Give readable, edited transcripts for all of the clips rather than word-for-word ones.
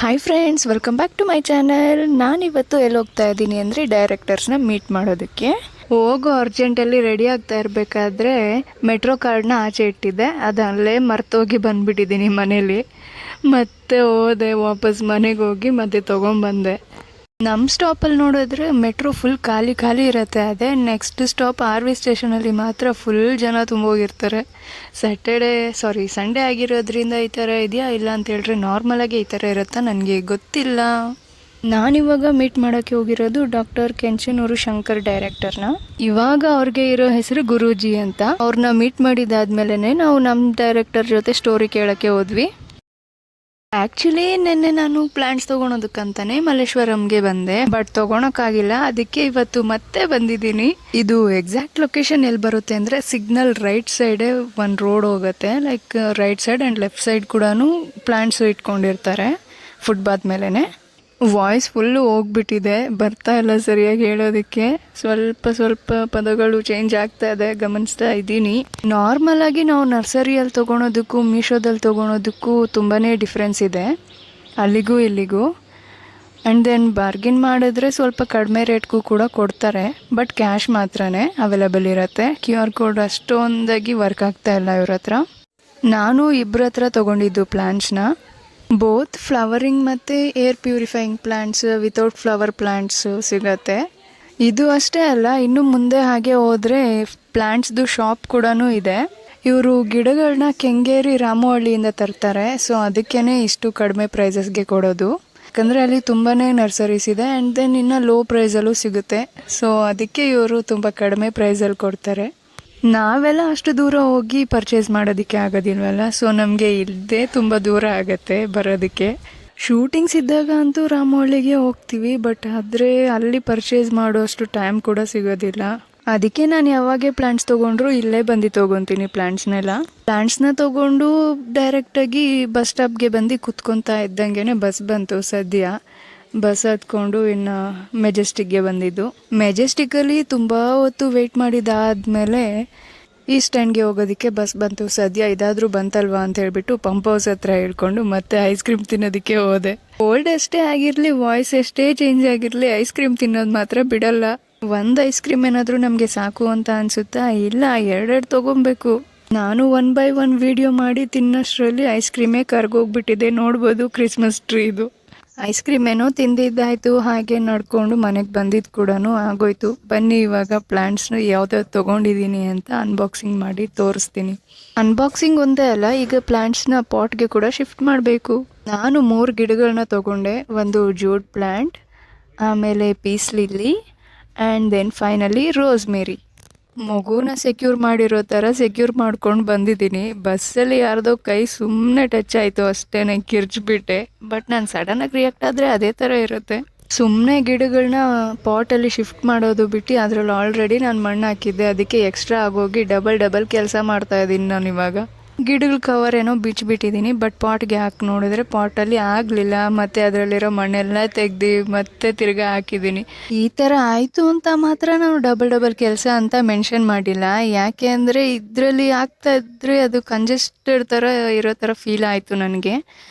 Hi friends, welcome back to my channel. ನಾನಿವತ್ತು ಎಲ್ಲಿ ಹೋಗ್ತಾ ಇದ್ದೀನಿ ಅಂದರೆ ಡೈರೆಕ್ಟರ್ಸ್ನ ಮೀಟ್ ಮಾಡೋದಕ್ಕೆ. ಹೋಗೋ ಅರ್ಜೆಂಟಲ್ಲಿ ರೆಡಿ ಆಗ್ತಾ ಇರಬೇಕಾದ್ರೆ ಮೆಟ್ರೋ ಕಾರ್ಡ್ನ ಆಚೆ ಇಟ್ಟಿದ್ದೆ. ಅದು ಅಲ್ಲೇ ಮರ್ತೋಗಿ ಬಂದುಬಿಟ್ಟಿದ್ದೀನಿ ಮನೇಲಿ. ಮತ್ತೆ ಹೋದೆ ವಾಪಸ್ ಮನೆಗೆ ಹೋಗಿ ಮತ್ತೆ ತೊಗೊಂಬಂದೆ. ನಮ್ಮ ಸ್ಟಾಪಲ್ಲಿ ನೋಡಿದ್ರೆ ಮೆಟ್ರೋ ಫುಲ್ ಖಾಲಿ ಖಾಲಿ ಇರುತ್ತೆ. ಅದೇ ನೆಕ್ಸ್ಟ್ ಸ್ಟಾಪ್ ಆರ್ ವಿ ಸ್ಟೇಷನಲ್ಲಿ ಮಾತ್ರ ಫುಲ್ ಜನ ತುಂಬೋಗಿರ್ತಾರೆ. ಸಂಡೇ ಆಗಿರೋದ್ರಿಂದ ಈ ಥರ ಇದೆಯಾ ಇಲ್ಲ ಅಂತ ಹೇಳಿದ್ರೆ ನಾರ್ಮಲಾಗಿ ಈ ಥರ ಇರುತ್ತಾ ನನಗೆ ಗೊತ್ತಿಲ್ಲ. ನಾನಿವಾಗ ಮೀಟ್ ಮಾಡೋಕ್ಕೆ ಹೋಗಿರೋದು ಡಾಕ್ಟರ್ ಕೆಂಚನೂರು ಶಂಕರ್ ಡೈರೆಕ್ಟರ್ನ. ಇವಾಗ ಅವ್ರಿಗೆ ಇರೋ ಹೆಸರು ಗುರೂಜಿ ಅಂತ. ಅವ್ರನ್ನ ಮೀಟ್ ಮಾಡಿದಾದ್ಮೇಲೆ ನಾವು ನಮ್ಮ ಡೈರೆಕ್ಟರ್ ಜೊತೆ ಸ್ಟೋರಿ ಕೇಳೋಕ್ಕೆ ಹೋದ್ವಿ. ಆ್ಯಕ್ಚುಲಿ ನಿನ್ನೆ ನಾನು ಪ್ಲಾಂಟ್ಸ್ ತೊಗೊಳೋದಕ್ಕಂತಾನೆ ಮಲ್ಲೇಶ್ವರಂಗೆ ಬಂದೆ, ಬಟ್ ತೊಗೊಳಕ್ಕಾಗಿಲ್ಲ. ಅದಕ್ಕೆ ಇವತ್ತು ಮತ್ತೆ ಬಂದಿದ್ದೀನಿ. ಇದು ಎಕ್ಸಾಕ್ಟ್ ಲೊಕೇಶನ್ ಎಲ್ಲಿ ಬರುತ್ತೆ ಅಂದರೆ ಸಿಗ್ನಲ್ ರೈಟ್ ಸೈಡೇ ಒಂದು ರೋಡ್ ಹೋಗುತ್ತೆ. Like right side and left side ಕೂಡ ಪ್ಲಾಂಟ್ಸ್ ಇಟ್ಕೊಂಡಿರ್ತಾರೆ ಫುಟ್ಪಾತ್ ಮೇಲೇ. ವಾಯ್ಸ್ ಫುಲ್ಲು ಹೋಗ್ಬಿಟ್ಟಿದೆ, ಬರ್ತಾ ಇಲ್ಲ ಸರಿಯಾಗಿ ಹೇಳೋದಕ್ಕೆ. ಸ್ವಲ್ಪ ಪದಗಳು ಚೇಂಜ್ ಆಗ್ತಾ ಇದೆ, ಗಮನಿಸ್ತಾ ಇದ್ದೀನಿ. ನಾರ್ಮಲಾಗಿ ನಾವು ನರ್ಸರಿಯಲ್ಲಿ ತೊಗೊಳೋದಕ್ಕೂ ಮೀಶೋದಲ್ಲಿ ತೊಗೊಳೋದಕ್ಕೂ ತುಂಬಾ ಡಿಫ್ರೆನ್ಸ್ ಇದೆ, ಅಲ್ಲಿಗೂ ಇಲ್ಲಿಗೂ. ಆ್ಯಂಡ್ ದೆನ್ ಬಾರ್ಗಿನ್ ಮಾಡಿದ್ರೆ ಸ್ವಲ್ಪ ಕಡಿಮೆ ರೇಟ್ಗೂ ಕೂಡ ಕೊಡ್ತಾರೆ, ಬಟ್ ಕ್ಯಾಶ್ ಮಾತ್ರನೇ ಅವೈಲೇಬಲ್ ಇರುತ್ತೆ. QR ಕೋಡ್ ಅಷ್ಟೊಂದಾಗಿ ವರ್ಕ್ ಆಗ್ತಾ ಇಲ್ಲ ಇವ್ರ ಹತ್ರ. ನಾನು ಇಬ್ಬರ ಹತ್ರ ತೊಗೊಂಡಿದ್ದು ಪ್ಲಾಂಟ್ಸ್ನ, ಬೋತ್ ಫ್ಲವರಿಂಗ್ ಮತ್ತು air purifying plants, without flower plants ಸಿಗತ್ತೆ. ಇದು ಅಷ್ಟೇ ಅಲ್ಲ, ಇನ್ನು ಮುಂದೆ ಹಾಗೆ ಹೋದರೆ ಪ್ಲಾಂಟ್ಸ್ದು ಶಾಪ್ ಕೂಡ ಇದೆ. ಇವರು ಗಿಡಗಳನ್ನ ಕೆಂಗೇರಿ ರಾಮವಳ್ಳಿಯಿಂದ ತರ್ತಾರೆ. ಸೊ ಅದಕ್ಕೇ ಇಷ್ಟು ಕಡಿಮೆ ಪ್ರೈಸಸ್ಗೆ ಕೊಡೋದು, ಯಾಕಂದರೆ ಅಲ್ಲಿ ತುಂಬಾ ನರ್ಸರೀಸ್ ಇದೆ. ಆ್ಯಂಡ್ ದೆನ್ ಇನ್ನು ಲೋ ಪ್ರೈಸಲ್ಲೂ ಸಿಗುತ್ತೆ. ಸೊ ಅದಕ್ಕೆ ಇವರು ತುಂಬ ಕಡಿಮೆ ಪ್ರೈಸಲ್ಲಿ ಕೊಡ್ತಾರೆ. ನಾವೆಲ್ಲ ಅಷ್ಟು ದೂರ ಹೋಗಿ ಪರ್ಚೇಸ್ ಮಾಡೋದಕ್ಕೆ ಆಗೋದಿಲ್ವಲ್ಲ, ಸೊ ನಮಗೆ ಇಲ್ಲದೆ ತುಂಬ ದೂರ ಆಗುತ್ತೆ ಬರೋದಕ್ಕೆ. ಶೂಟಿಂಗ್ಸ್ ಇದ್ದಾಗ ಅಂತೂ ರಾಮವಳ್ಳಿಗೆ ಹೋಗ್ತೀವಿ, ಬಟ್ ಆದರೆ ಅಲ್ಲಿ ಪರ್ಚೇಸ್ ಮಾಡೋಷ್ಟು ಟೈಮ್ ಕೂಡ ಸಿಗೋದಿಲ್ಲ. ಅದಕ್ಕೆ ನಾನು ಯಾವಾಗೇ ಪ್ಲಾಂಟ್ಸ್ ತೊಗೊಂಡ್ರು ಇಲ್ಲೇ ಬಂದು ತೊಗೊತೀನಿ ಪ್ಲಾಂಟ್ಸ್ನ ತೊಗೊಂಡು ಡೈರೆಕ್ಟಾಗಿ ಬಸ್ ಸ್ಟಾಪ್ಗೆ ಬಂದು ಕುತ್ಕೊತಾ ಇದ್ದಂಗೆ ಬಸ್ ಬಂತು. ಸದ್ಯ ಬಸ್ ಹತ್ಕೊಂಡು ಇನ್ನು ಮೆಜೆಸ್ಟಿಕ್ಗೆ ಬಂದಿದ್ದು. ಮೆಜೆಸ್ಟಿಕ್ಕಲ್ಲಿ ತುಂಬ ಹೊತ್ತು ವೆಯ್ಟ್ ಮಾಡಿದಾದ್ಮೇಲೆ ಈ ಸ್ಟ್ಯಾಂಡ್ಗೆ ಹೋಗೋದಕ್ಕೆ ಬಸ್ ಬಂತು. ಸದ್ಯ ಇದಾದರೂ ಬಂತಲ್ವಾ ಅಂತ ಹೇಳ್ಬಿಟ್ಟು ಪಂಪ್ ಹೌಸ್ ಹತ್ರ ಹೇಳ್ಕೊಂಡು ಮತ್ತೆ ಐಸ್ ಕ್ರೀಮ್ ತಿನ್ನೋದಕ್ಕೆ ಹೋದೆ. ಕೋಲ್ಡ್ ಎಷ್ಟೇ ಆಗಿರಲಿ, ವಾಯ್ಸ್ ಎಷ್ಟೇ ಚೇಂಜ್ ಆಗಿರಲಿ, ಐಸ್ ಕ್ರೀಮ್ ತಿನ್ನೋದು ಮಾತ್ರ ಬಿಡಲ್ಲ. ಒಂದು ಐಸ್ ಕ್ರೀಮ್ ಏನಾದರೂ ನಮಗೆ ಸಾಕು ಅಂತ ಅನಿಸುತ್ತಾ, ಇಲ್ಲ ಎರಡೆರಡು ತೊಗೊಬೇಕು. ನಾನು 1 by 1 ವಿಡಿಯೋ ಮಾಡಿ ತಿನ್ನೋಷ್ಟರಲ್ಲಿ ಐಸ್ ಕ್ರೀಮೇ ಕರ್ಗೋಗ್ಬಿಟ್ಟಿದೆ. ನೋಡ್ಬೋದು ಕ್ರಿಸ್ಮಸ್ ಟ್ರೀದು. ಐಸ್ ಕ್ರೀಮ್ ಏನೋ ತಿಂದಿದ್ದಾಯಿತು, ಹಾಗೆ ನಡ್ಕೊಂಡು ಮನೆಗೆ ಬಂದಿದ್ದು ಕೂಡ ಆಗೋಯ್ತು. ಬನ್ನಿ ಇವಾಗ ಪ್ಲಾಂಟ್ಸ್ನ ಯಾವ್ದಾವ್ದು ತೊಗೊಂಡಿದ್ದೀನಿ ಅಂತ ಅನ್ಬಾಕ್ಸಿಂಗ್ ಮಾಡಿ ತೋರಿಸ್ತೀನಿ. ಅನ್ಬಾಕ್ಸಿಂಗ್ ಒಂದೇ ಅಲ್ಲ, ಈಗ ಪ್ಲಾಂಟ್ಸ್ನ ಪಾಟ್ಗೆ ಕೂಡ ಶಿಫ್ಟ್ ಮಾಡಬೇಕು. ನಾನು 3 ಗಿಡಗಳನ್ನ ತೊಗೊಂಡೆ. ಒಂದು ಜೂಡ್ ಪ್ಲ್ಯಾಂಟ್, ಆಮೇಲೆ peace lily, and then finally rosemary. ಮಗುನ ಸೆಕ್ಯೂರ್ ಮಾಡಿರೋ ಥರ ಸೆಕ್ಯೂರ್ ಮಾಡ್ಕೊಂಡು ಬಂದಿದ್ದೀನಿ. ಬಸ್ಸಲ್ಲಿ ಯಾರ್ದೋ ಕೈ ಸುಮ್ಮನೆ ಟಚ್ ಆಯಿತು ಅಷ್ಟೇ, ಕಿರ್ಚ್ಬಿಟ್ಟೆ. ಬಟ್ ನಾನು ಸಡನ್ನಾಗಿ ರಿಯಾಕ್ಟ್ ಆದರೆ ಅದೇ ಥರ ಇರುತ್ತೆ. ಸುಮ್ಮನೆ ಗಿಡಗಳನ್ನ ಪಾಟಲ್ಲಿ ಶಿಫ್ಟ್ ಮಾಡೋದು ಬಿಟ್ಟು ಅದರಲ್ಲಿ ಆಲ್ರೆಡಿ ನಾನು ಮಣ್ಣು ಹಾಕಿದ್ದೆ. ಅದಕ್ಕೆ ಎಕ್ಸ್ಟ್ರಾ ಆಗೋಗಿ ಡಬಲ್ ಕೆಲಸ ಮಾಡ್ತಾಯಿದ್ದೀನಿ ನಾನು ಇವಾಗ. ಗಿಡಗಳ ಕವರ್ ಏನೋ ಬಿಚ್ಚಿಬಿಟ್ಟಿದ್ದೀನಿ, ಬಟ್ ಪಾಟ್ಗೆ ಹಾಕಿ ನೋಡಿದ್ರೆ ಪಾಟಲ್ಲಿ ಆಗಲಿಲ್ಲ. ಮತ್ತು ಅದರಲ್ಲಿರೋ ಮಣ್ಣೆಲ್ಲ ತೆಗ್ದು ಮತ್ತೆ ತಿರ್ಗಾ ಹಾಕಿದ್ದೀನಿ. ಈ ಥರ ಆಯಿತು ಅಂತ ಮಾತ್ರ ನಾನು ಡಬಲ್ ಕೆಲಸ ಅಂತ ಮೆನ್ಷನ್ ಮಾಡಿಲ್ಲ. ಯಾಕೆ ಅಂದರೆ ಇದರಲ್ಲಿ ಆಗ್ತಾ ಇದ್ರೆ ಅದು ಕಂಜೆಸ್ಟೆಡ್ ಥರ ಇರೋ ಥರ ಫೀಲ್ ಆಯಿತು ನನಗೆ.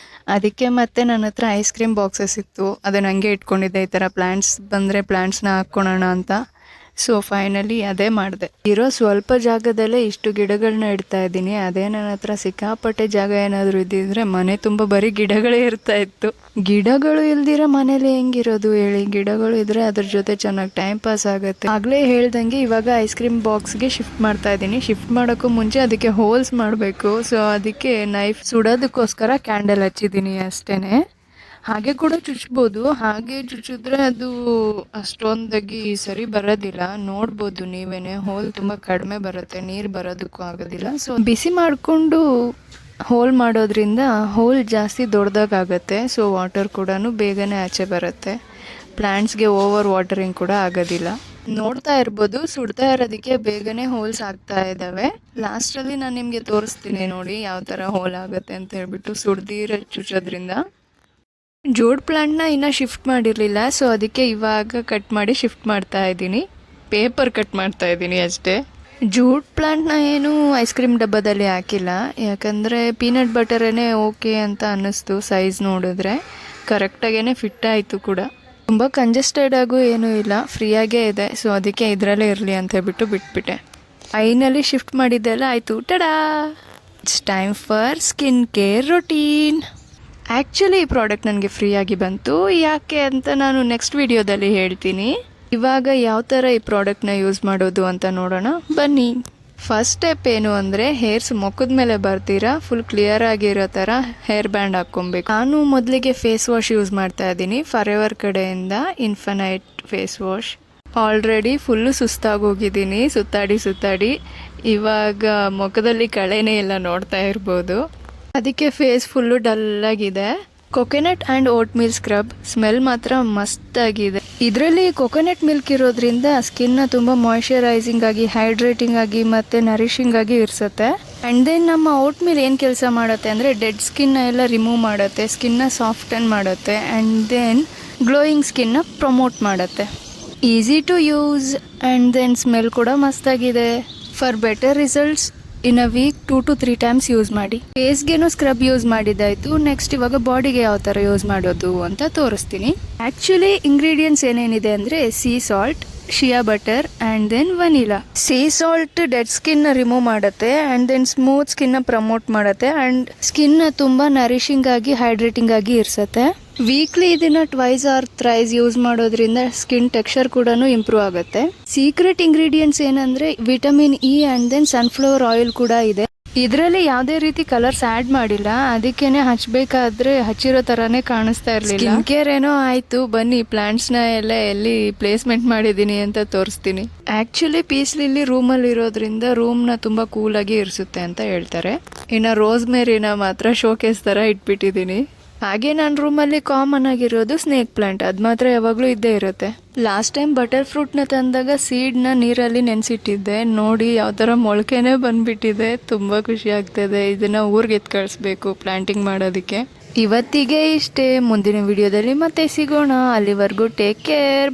ಅದಕ್ಕೆ ಮತ್ತೆ ನನ್ನ ಹತ್ರ ಐಸ್ ಕ್ರೀಮ್ ಬಾಕ್ಸಸ್ ಇತ್ತು, ಅದನ್ನು ಹಂಗೆ ಇಟ್ಕೊಂಡಿದ್ದೆ. ಈ ಥರ ಪ್ಲ್ಯಾಂಟ್ಸ್ ಬಂದರೆ ಪ್ಲ್ಯಾಂಟ್ಸ್ನ ಹಾಕ್ಕೊಳೋಣ ಅಂತ. ಸೊ ಫೈನಲಿ ಅದೇ ಮಾಡಿದೆ. ಇರೋ ಸ್ವಲ್ಪ ಜಾಗದಲ್ಲೇ ಇಷ್ಟು ಗಿಡಗಳನ್ನ ಇಡ್ತಾ ಇದ್ದೀನಿ. ಅದೇ ನನ್ನ ಹತ್ರ ಸಿಕ್ಕಾಪಟ್ಟೆ ಜಾಗ ಏನಾದರೂ ಇದ್ದಿದ್ರೆ ಮನೆ ತುಂಬ ಬರೀ ಗಿಡಗಳೇ ಇರ್ತಾ ಇತ್ತು. ಗಿಡಗಳು ಇಲ್ದಿರ ಮನೇಲಿ ಹೆಂಗಿರೋದು ಹೇಳಿ? ಗಿಡಗಳು ಇದ್ರೆ ಅದ್ರ ಜೊತೆ ಚೆನ್ನಾಗಿ ಟೈಮ್ ಪಾಸ್ ಆಗುತ್ತೆ. ಆಗಲೇ ಹೇಳ್ದಂಗೆ ಇವಾಗ ಐಸ್ ಕ್ರೀಮ್ ಬಾಕ್ಸ್ಗೆ ಶಿಫ್ಟ್ ಮಾಡ್ತಾ ಇದ್ದೀನಿ. ಶಿಫ್ಟ್ ಮಾಡೋಕ್ಕೂ ಮುಂಚೆ ಅದಕ್ಕೆ ಹೋಲ್ಸ್ ಮಾಡಬೇಕು. ಸೊ ಅದಕ್ಕೆ ನೈಫ್ ಸುಡೋದಕ್ಕೋಸ್ಕರ ಕ್ಯಾಂಡಲ್ ಹಚ್ಚಿದ್ದೀನಿ ಅಷ್ಟೇ. ಹಾಗೆ ಕೂಡ ಚುಚ್ಬೋದು. ಹಾಗೆ ಚುಚ್ಚಿದ್ರೆ ಅದು ಅಷ್ಟೊಂದಾಗಿ ಸರಿ ಬರೋದಿಲ್ಲ. ನೋಡ್ಬೋದು ನೀವೇನೆ, ಹೋಲ್ ತುಂಬ ಕಡಿಮೆ ಬರುತ್ತೆ, ನೀರು ಬರೋದಕ್ಕೂ ಆಗೋದಿಲ್ಲ. ಸೊ ಬಿಸಿ ಮಾಡಿಕೊಂಡು ಹೋಲ್ ಮಾಡೋದ್ರಿಂದ ಹೋಲ್ ಜಾಸ್ತಿ ದೊಡ್ಡದಾಗುತ್ತೆ. ಸೊ ವಾಟರ್ ಕೂಡ ಬೇಗನೆ ಆಚೆ ಬರುತ್ತೆ. ಪ್ಲ್ಯಾಂಟ್ಸ್ಗೆ ಓವರ್ ವಾಟರಿಂಗ್ ಕೂಡ ಆಗೋದಿಲ್ಲ. ನೋಡ್ತಾ ಇರ್ಬೋದು, ಸುಡ್ತಾ ಇರೋದಕ್ಕೆ ಬೇಗನೆ ಹೋಲ್ಸ್ ಆಗ್ತಾ ಇದ್ದಾವೆ. ಲಾಸ್ಟಲ್ಲಿ ನಾನು ನಿಮಗೆ ತೋರಿಸ್ತೀನಿ ನೋಡಿ ಯಾವ ಥರ ಹೋಲ್ ಆಗುತ್ತೆ ಅಂತ ಹೇಳ್ಬಿಟ್ಟು, ಸುಡ್ದಿರೋ ಚುಚ್ಚೋದ್ರಿಂದ. ಜೋಡ್ ಪ್ಲಾಂಟ್ನ ಇನ್ನೂ ಶಿಫ್ಟ್ ಮಾಡಿರಲಿಲ್ಲ, ಸೊ ಅದಕ್ಕೆ ಇವಾಗ ಕಟ್ ಮಾಡಿ ಶಿಫ್ಟ್ ಮಾಡ್ತಾ ಇದ್ದೀನಿ. ಪೇಪರ್ ಕಟ್ ಮಾಡ್ತಾ ಇದ್ದೀನಿ ಅಷ್ಟೇ. ಜೂಟ್ ಪ್ಲಾಂಟ್ನ ಏನು ಐಸ್ ಕ್ರೀಮ್ ಡಬ್ಬದಲ್ಲಿ ಹಾಕಿಲ್ಲ, ಯಾಕಂದರೆ ಪೀನಟ್ ಬಟರೇ ಓಕೆ ಅಂತ ಅನ್ನಿಸ್ತು ಸೈಜ್ ನೋಡಿದ್ರೆ. ಕರೆಕ್ಟಾಗೇ ಫಿಟ್ ಆಯಿತು ಕೂಡ. ತುಂಬ ಕಂಜೆಸ್ಟೆಡ್ ಆಗು ಏನೂ ಇಲ್ಲ, ಫ್ರೀಯಾಗೇ ಇದೆ. ಸೊ ಅದಕ್ಕೆ ಇದರಲ್ಲೇ ಇರಲಿ ಅಂತ ಹೇಳ್ಬಿಟ್ಟು ಬಿಟ್ಬಿಟ್ಟೆ. ಫೈನಲಿ ಶಿಫ್ಟ್ ಮಾಡಿದ್ದೆಲ್ಲ ಆಯಿತು. Ta-da, it's time for skin care routine. Actually ಈ ಪ್ರಾಡಕ್ಟ್ ನನಗೆ ಫ್ರೀಯಾಗಿ ಬಂತು. ಯಾಕೆ ಅಂತ ನಾನು ನೆಕ್ಸ್ಟ್ ವಿಡಿಯೋದಲ್ಲಿ ಹೇಳ್ತೀನಿ. ಇವಾಗ ಯಾವ ಥರ ಈ ಪ್ರಾಡಕ್ಟ್ನ ಯೂಸ್ ಮಾಡೋದು ಅಂತ ನೋಡೋಣ ಬನ್ನಿ. ಫಸ್ಟ್ ಸ್ಟೆಪ್ ಏನು ಅಂದರೆ ಹೇರ್ಸ್ ಮುಖದ ಮೇಲೆ ಬರ್ತೀರಾ ಫುಲ್ ಕ್ಲಿಯರ್ ಆಗಿರೋ ಥರ ಹೇರ್ ಬ್ಯಾಂಡ್ ಹಾಕ್ಕೊಬೇಕು. ನಾನು ಮೊದಲಿಗೆ ಫೇಸ್ ವಾಶ್ ಯೂಸ್ ಮಾಡ್ತಾ ಇದ್ದೀನಿ, ಫಾರೆವರ್ ಕಡೆಯಿಂದ infinite face wash. Already full ಸುಸ್ತಾಗೋಗಿದ್ದೀನಿ ಸುತ್ತಾಡಿ. ಇವಾಗ ಮುಖದಲ್ಲಿ ಕಳೆನೇ ಎಲ್ಲ ನೋಡ್ತಾ ಇರ್ಬೋದು. ಅದಕ್ಕೆ ಫೇಸ್ ಫುಲ್ಲು ಡಲ್ಲಾಗಿದೆ. Coconut and oat milk scrub smell ಮಾತ್ರ ಮಸ್ತಾಗಿದೆ. ಇದರಲ್ಲಿ ಕೊಕೊನಟ್ ಮಿಲ್ಕ್ ಇರೋದ್ರಿಂದ ಸ್ಕಿನ್ನ ತುಂಬ ಮಾಯ್ಶ್ಚರೈಸಿಂಗ್ ಆಗಿ, ಹೈಡ್ರೇಟಿಂಗ್ ಆಗಿ ಮತ್ತು ನರಿಶಿಂಗ್ ಆಗಿ ಇರಿಸುತ್ತೆ. ಆ್ಯಂಡ್ ದೆನ್ ನಮ್ಮ ಓಟ್ ಮಿಲ್ ಏನು ಕೆಲಸ ಮಾಡುತ್ತೆ ಅಂದರೆ ಡೆಡ್ ಸ್ಕಿನ್ನ ಎಲ್ಲ ರಿಮೂವ್ ಮಾಡುತ್ತೆ, ಸ್ಕಿನ್ನ ಸಾಫ್ಟನ್ ಮಾಡುತ್ತೆ, ಆ್ಯಂಡ್ ದೆನ್ ಗ್ಲೋಯಿಂಗ್ ಸ್ಕಿನ್ನ ಪ್ರಮೋಟ್ ಮಾಡುತ್ತೆ. Easy to use and then smell ಕೂಡ ಮಸ್ತಾಗಿದೆ. For better results in a week 2 to 3 times use ಮಾಡಿ. ಫೇಸ್ಗೇನು ಸ್ಕ್ರಬ್ ಯೂಸ್ ಮಾಡಿದ್ದಾಯಿತು. ನೆಕ್ಸ್ಟ್ ಇವಾಗ ಬಾಡಿಗೆ ಯಾವ ಥರ ಯೂಸ್ ಮಾಡೋದು ಅಂತ ತೋರಿಸ್ತೀನಿ. ಆ್ಯಕ್ಚುಲಿ ಇಂಗ್ರೀಡಿಯೆಂಟ್ಸ್ ಏನೇನಿದೆ ಅಂದರೆ sea salt, shea butter and then vanilla. Sea salt dead ಸ್ಕಿನ್ನ ರಿಮೂವ್ ಮಾಡುತ್ತೆ ಆ್ಯಂಡ್ ದೆನ್ ಸ್ಮೂತ್ ಸ್ಕಿನ್ನ ಪ್ರಮೋಟ್ ಮಾಡುತ್ತೆ ಆ್ಯಂಡ್ ಸ್ಕಿನ್ನ ತುಂಬ ನರಿಶಿಂಗ್ ಆಗಿ ಹೈಡ್ರೇಟಿಂಗ್ ಆಗಿ ಇರಿಸುತ್ತೆ. ವೀಕ್ಲಿ ಇದನ್ನ 2 or 3 ಯೂಸ್ ಮಾಡೋದ್ರಿಂದ ಸ್ಕಿನ್ ಟೆಕ್ಸ್ಚರ್ ಕೂಡ ಇಂಪ್ರೂವ್ ಆಗುತ್ತೆ. ಸೀಕ್ರೆಟ್ ಇಂಗ್ರೀಡಿಯೆಂಟ್ಸ್ ಏನಂದ್ರೆ vitamin E and then sunflower oil ಕೂಡ ಇದೆ. ಇದರಲ್ಲಿ ಯಾವುದೇ ರೀತಿ ಕಲರ್ಸ್ ಆ್ಯಡ್ ಮಾಡಿಲ್ಲ, ಅದಕ್ಕೇನೆ ಹಚ್ಚಬೇಕಾದ್ರೆ ಹಚ್ಚಿರೋ ಥರನೇ ಕಾಣಿಸ್ತಾ ಇರಲಿಲ್ಲ. ಸ್ಕಿನ್ ಕೇರ್ ಏನೋ ಆಯಿತು, ಬನ್ನಿ ಪ್ಲಾಂಟ್ಸ್ನ ಎಲ್ಲ ಎಲ್ಲಿ ಪ್ಲೇಸ್ಮೆಂಟ್ ಮಾಡಿದ್ದೀನಿ ಅಂತ ತೋರಿಸ್ತೀನಿ. ಆ್ಯಕ್ಚುಲಿ ಪೀಸ್ ಲಿಲ್ಲಿ ರೂಮಲ್ಲಿ ಇರೋದ್ರಿಂದ ರೂಮ್ನ ತುಂಬ ಕೂಲಾಗಿ ಇರಿಸುತ್ತೆ ಅಂತ ಹೇಳ್ತಾರೆ. ಇನ್ನು ರೋಸ್ ಮೇರಿನ ಮಾತ್ರ ಶೋಕೇಸ್ ಥರ ಇಟ್ಬಿಟ್ಟಿದ್ದೀನಿ. ಹಾಗೆ ನನ್ನ ರೂಮಲ್ಲಿ ಕಾಮನ್ ಆಗಿರೋದು ಸ್ನೇಕ್ ಪ್ಲಾಂಟ್, ಅದು ಮಾತ್ರ ಯಾವಾಗಲೂ ಇದ್ದೇ ಇರುತ್ತೆ. ಲಾಸ್ಟ್ ಟೈಮ್ ಬಟರ್ ಫ್ರೂಟ್ನ ತಂದಾಗ ಸೀಡ್ನ ನೀರಲ್ಲಿ ನೆನೆಸಿಟ್ಟಿದ್ದೆ, ನೋಡಿ ಯಾವ ಥರ ಮೊಳಕೆನೇ ಬಂದುಬಿಟ್ಟಿದೆ. ತುಂಬ ಖುಷಿ ಆಗ್ತದೆ. ಇದನ್ನು ಊರಿಗೆ ಎತ್ತು ಕಳಿಸ್ಬೇಕು ಪ್ಲಾಂಟಿಂಗ್ ಮಾಡೋದಕ್ಕೆ. ಇವತ್ತಿಗೆ ಇಷ್ಟೇ, ಮುಂದಿನ ವಿಡಿಯೋದಲ್ಲಿ ಮತ್ತೆ ಸಿಗೋಣ. ಅಲ್ಲಿವರೆಗೂ ಟೇಕ್ ಕೇರ್.